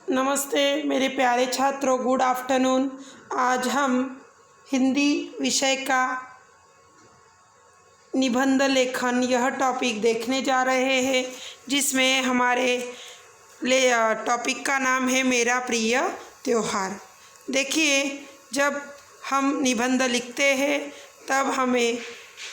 नमस्ते मेरे प्यारे छात्रों, गुड आफ्टरनून। आज हम हिंदी विषय का निबंध लेखन यह टॉपिक देखने जा रहे हैं, जिसमें हमारे टॉपिक का नाम है मेरा प्रिय त्योहार। देखिए, जब हम निबंध लिखते हैं तब हमें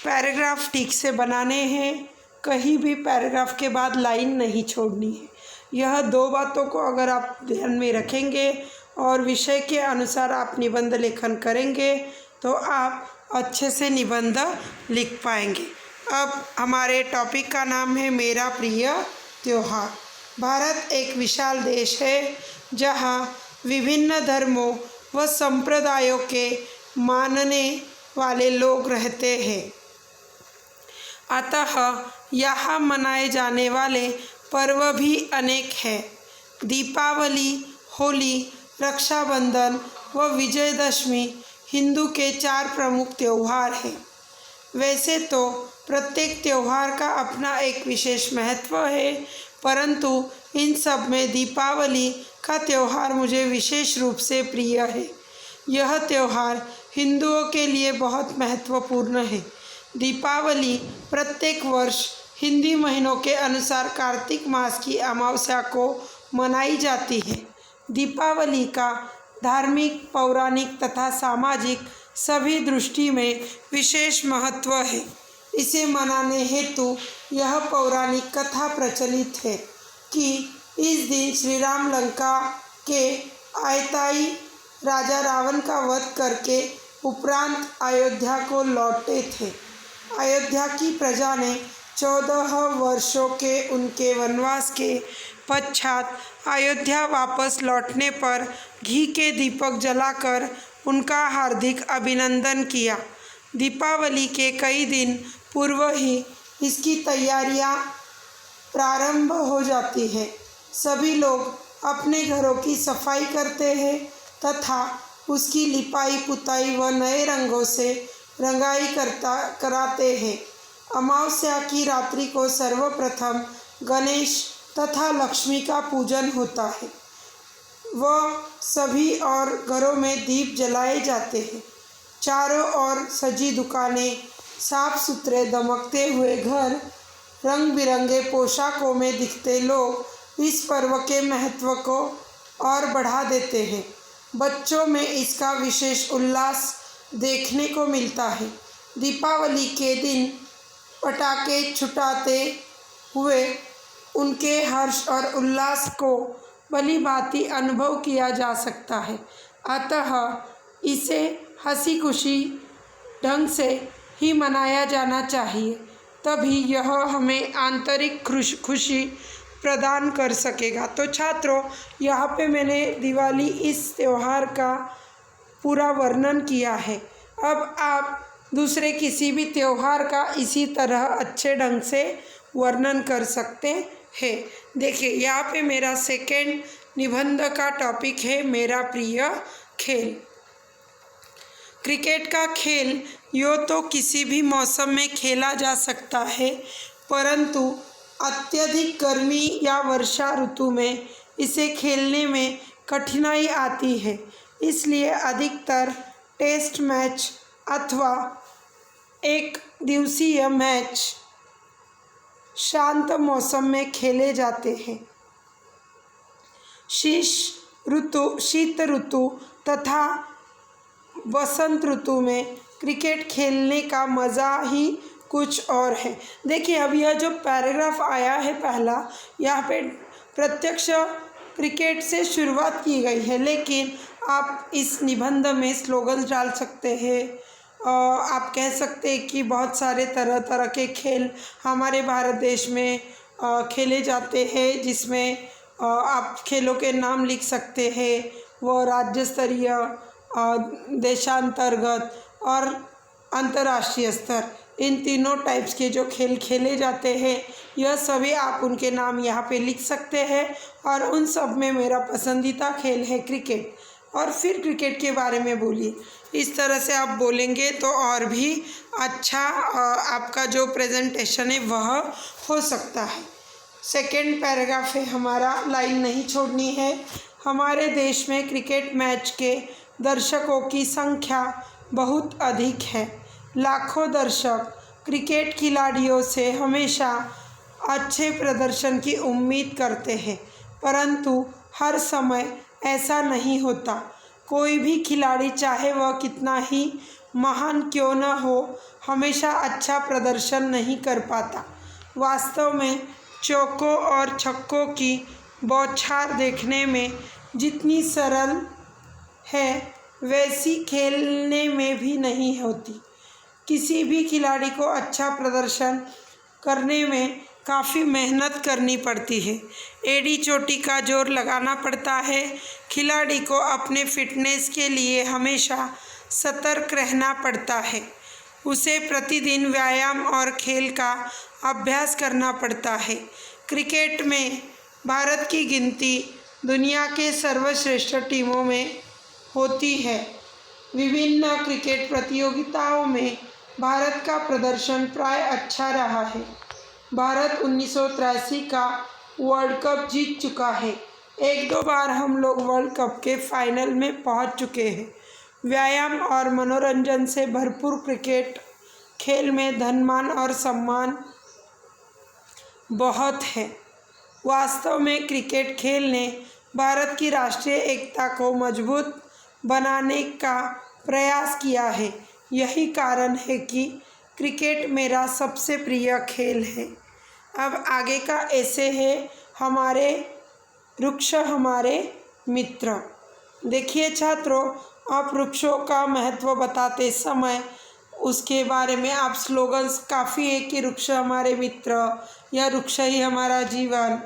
पैराग्राफ ठीक से बनाने हैं, कहीं भी पैराग्राफ के बाद लाइन नहीं छोड़नी है। यह दो बातों को अगर आप ध्यान में रखेंगे और विषय के अनुसार आप निबंध लेखन करेंगे तो आप अच्छे से निबंध लिख पाएंगे। अब हमारे टॉपिक का नाम है मेरा प्रिय त्योहार। भारत एक विशाल देश है जहाँ विभिन्न धर्मों व संप्रदायों के मानने वाले लोग रहते हैं। अतः यहाँ मनाए जाने वाले पर्व भी अनेक हैं। दीपावली, होली, रक्षाबंधन व विजयदशमी हिंदू के 4 प्रमुख त्यौहार हैं। वैसे तो प्रत्येक त्यौहार का अपना एक विशेष महत्व है, परंतु इन सब में दीपावली का त्यौहार मुझे विशेष रूप से प्रिय है। यह त्यौहार हिंदुओं के लिए बहुत महत्वपूर्ण है। दीपावली प्रत्येक वर्ष हिंदी महीनों के अनुसार कार्तिक मास की अमावस्या को मनाई जाती है। दीपावली का धार्मिक, पौराणिक तथा सामाजिक सभी दृष्टि में विशेष महत्व है। इसे मनाने हेतु यह पौराणिक कथा प्रचलित है कि इस दिन श्री राम लंका के आयताई राजा रावण का वध करके उपरांत अयोध्या को लौटे थे। अयोध्या की प्रजा ने 14 वर्षों के उनके वनवास के पश्चात अयोध्या वापस लौटने पर घी के दीपक जलाकर उनका हार्दिक अभिनंदन किया। दीपावली के कई दिन पूर्व ही इसकी तैयारियां प्रारंभ हो जाती है। सभी लोग अपने घरों की सफाई करते हैं तथा उसकी लिपाई पुताई व नए रंगों से रंगाई कराते हैं। अमावस्या की रात्रि को सर्वप्रथम गणेश तथा लक्ष्मी का पूजन होता है। वह सभी और घरों में दीप जलाए जाते हैं। चारों ओर सजी दुकानें, साफ सुथरे दमकते हुए घर, रंग बिरंगे पोशाकों में दिखते लोग इस पर्व के महत्व को और बढ़ा देते हैं। बच्चों में इसका विशेष उल्लास देखने को मिलता है। दीपावली के दिन पटाखे छुटाते हुए उनके हर्ष और उल्लास को भली भांति अनुभव किया जा सकता है। अतः इसे हंसी खुशी ढंग से ही मनाया जाना चाहिए, तभी यह हमें आंतरिक खुशी प्रदान कर सकेगा। तो छात्रों, यहाँ पे मैंने दिवाली इस त्यौहार का पूरा वर्णन किया है। अब आप दूसरे किसी भी त्यौहार का इसी तरह अच्छे ढंग से वर्णन कर सकते हैं। देखिए, यहाँ पे मेरा सेकेंड निबंध का टॉपिक है मेरा प्रिय खेल। क्रिकेट का खेल यो तो किसी भी मौसम में खेला जा सकता है, परंतु अत्यधिक गर्मी या वर्षा ऋतु में इसे खेलने में कठिनाई आती है। इसलिए अधिकतर टेस्ट मैच अथवा एक दिवसीय मैच शांत मौसम में खेले जाते हैं। शीत ऋतु तथा वसंत ऋतु में क्रिकेट खेलने का मज़ा ही कुछ और है। देखिए, अब यह जो पैराग्राफ आया है पहला, यहाँ पे प्रत्यक्ष क्रिकेट से शुरुआत की गई है, लेकिन आप इस निबंध में स्लोगन्स डाल सकते हैं। आप कह सकते हैं कि बहुत सारे तरह तरह के खेल हमारे भारत देश में खेले जाते हैं, जिसमें आप खेलों के नाम लिख सकते हैं। वो राज्य स्तरीय, देशांतर्गत और अंतर्राष्ट्रीय स्तर, इन तीनों टाइप्स के जो खेल खेले जाते हैं, यह सभी आप उनके नाम यहाँ पे लिख सकते हैं। और उन सब में मेरा पसंदीदा खेल है क्रिकेट। और फिर क्रिकेट के बारे में बोलिए। इस तरह से आप बोलेंगे तो और भी अच्छा आपका जो प्रेजेंटेशन है वह हो सकता है। सेकेंड पैराग्राफ है हमारा, लाइन नहीं छोड़नी है, हमारे देश में क्रिकेट मैच के दर्शकों की संख्या बहुत अधिक है। लाखों दर्शक क्रिकेट खिलाड़ियों से हमेशा अच्छे प्रदर्शन की उम्मीद करते हैं, परंतु हर समय ऐसा नहीं होता। कोई भी खिलाड़ी, चाहे वह कितना ही महान क्यों न हो, हमेशा अच्छा प्रदर्शन नहीं कर पाता। वास्तव में चौकों और छक्कों की बौछार देखने में जितनी सरल है, वैसी खेलने में भी नहीं होती। किसी भी खिलाड़ी को अच्छा प्रदर्शन करने में काफ़ी मेहनत करनी पड़ती है। एड़ी चोटी का जोर लगाना पड़ता है। खिलाड़ी को अपने फिटनेस के लिए हमेशा सतर्क रहना पड़ता है। उसे प्रतिदिन व्यायाम और खेल का अभ्यास करना पड़ता है। क्रिकेट में भारत की गिनती दुनिया के सर्वश्रेष्ठ टीमों में होती है। विभिन्न क्रिकेट प्रतियोगिताओं में भारत का प्रदर्शन प्राय अच्छा रहा है। भारत 1983 का वर्ल्ड कप जीत चुका है। 1-2 बार हम लोग वर्ल्ड कप के फाइनल में पहुंच चुके हैं। व्यायाम और मनोरंजन से भरपूर क्रिकेट खेल में धनमान और सम्मान बहुत है। वास्तव में क्रिकेट खेल ने भारत की राष्ट्रीय एकता को मजबूत बनाने का प्रयास किया है। यही कारण है कि क्रिकेट मेरा सबसे प्रिय खेल है। अब आगे का ऐसे है, हमारे वृक्ष हमारे मित्र। देखिए छात्रों, आप वृक्षों का महत्व बताते समय उसके बारे में आप स्लोगन्स काफ़ी है कि वृक्ष हमारे मित्र या वृक्ष ही हमारा जीवन,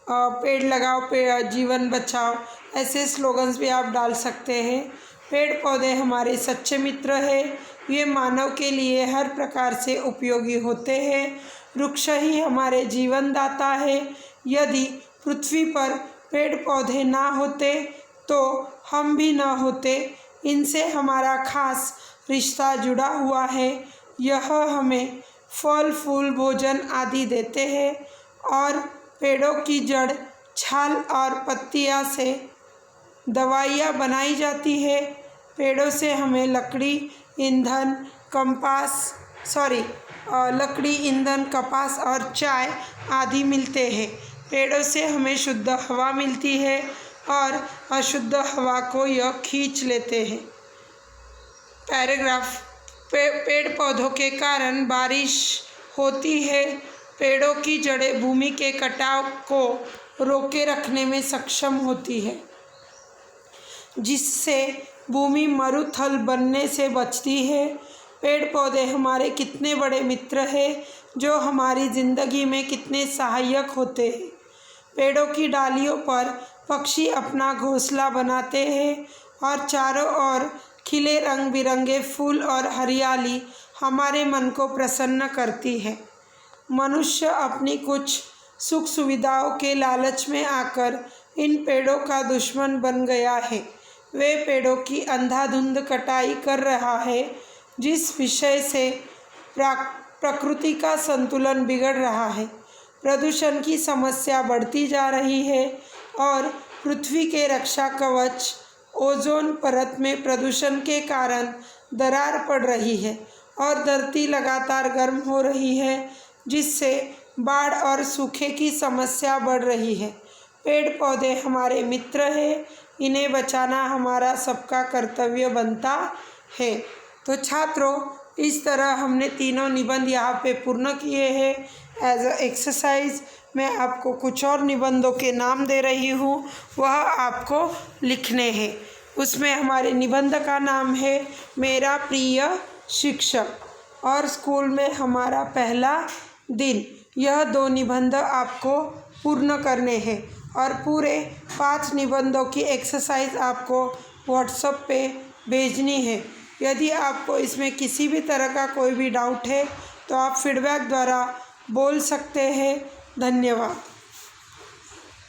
पेड़ लगाओ पेड़ जीवन बचाओ, ऐसे स्लोगन्स भी आप डाल सकते हैं। पेड़ पौधे हमारे सच्चे मित्र हैं। ये मानव के लिए हर प्रकार से उपयोगी होते हैं। वृक्ष ही हमारे जीवन दाता है। यदि पृथ्वी पर पेड़ पौधे ना होते तो हम भी ना होते। इनसे हमारा खास रिश्ता जुड़ा हुआ है। यह हमें फल फूल भोजन आदि देते हैं और पेड़ों की जड़, छाल और पत्तियां से दवाइयाँ बनाई जाती है। पेड़ों से हमें लकड़ी, ईंधन, कपास और चाय आदि मिलते हैं। पेड़ों से हमें शुद्ध हवा मिलती है और अशुद्ध हवा को यह खींच लेते हैं। पैराग्राफ, पेड़ पौधों के कारण बारिश होती है। पेड़ों की जड़ें भूमि के कटाव को रोके रखने में सक्षम होती है, जिससे भूमि मरुथल बनने से बचती है। पेड़ पौधे हमारे कितने बड़े मित्र हैं, जो हमारी ज़िंदगी में कितने सहायक होते हैं। पेड़ों की डालियों पर पक्षी अपना घोंसला बनाते हैं और चारों ओर खिले रंग बिरंगे फूल और हरियाली हमारे मन को प्रसन्न करती है। मनुष्य अपनी कुछ सुख सुविधाओं के लालच में आकर इन पेड़ों का दुश्मन बन गया है। वे पेड़ों की अंधाधुंध कटाई कर रहा है, जिस विषय से प्रकृति का संतुलन बिगड़ रहा है। प्रदूषण की समस्या बढ़ती जा रही है और पृथ्वी के रक्षा कवच ओजोन परत में प्रदूषण के कारण दरार पड़ रही है और धरती लगातार गर्म हो रही है, जिससे बाढ़ और सूखे की समस्या बढ़ रही है। पेड़ पौधे हमारे मित्र हैं। इन्हें बचाना हमारा सबका कर्तव्य बनता है। तो छात्रों, इस तरह हमने तीनों निबंध यहाँ पे पूर्ण किए हैं। एज अ एक्सरसाइज मैं आपको कुछ और निबंधों के नाम दे रही हूँ, वह आपको लिखने हैं। उसमें हमारे निबंध का नाम है मेरा प्रिय शिक्षक और स्कूल में हमारा पहला दिन। यह 2 निबंध आपको पूर्ण करने हैं और पूरे 5 निबंधों की एक्सरसाइज आपको व्हाट्सएप पे भेजनी है। यदि आपको इसमें किसी भी तरह का कोई भी डाउट है तो आप फीडबैक द्वारा बोल सकते हैं। धन्यवाद।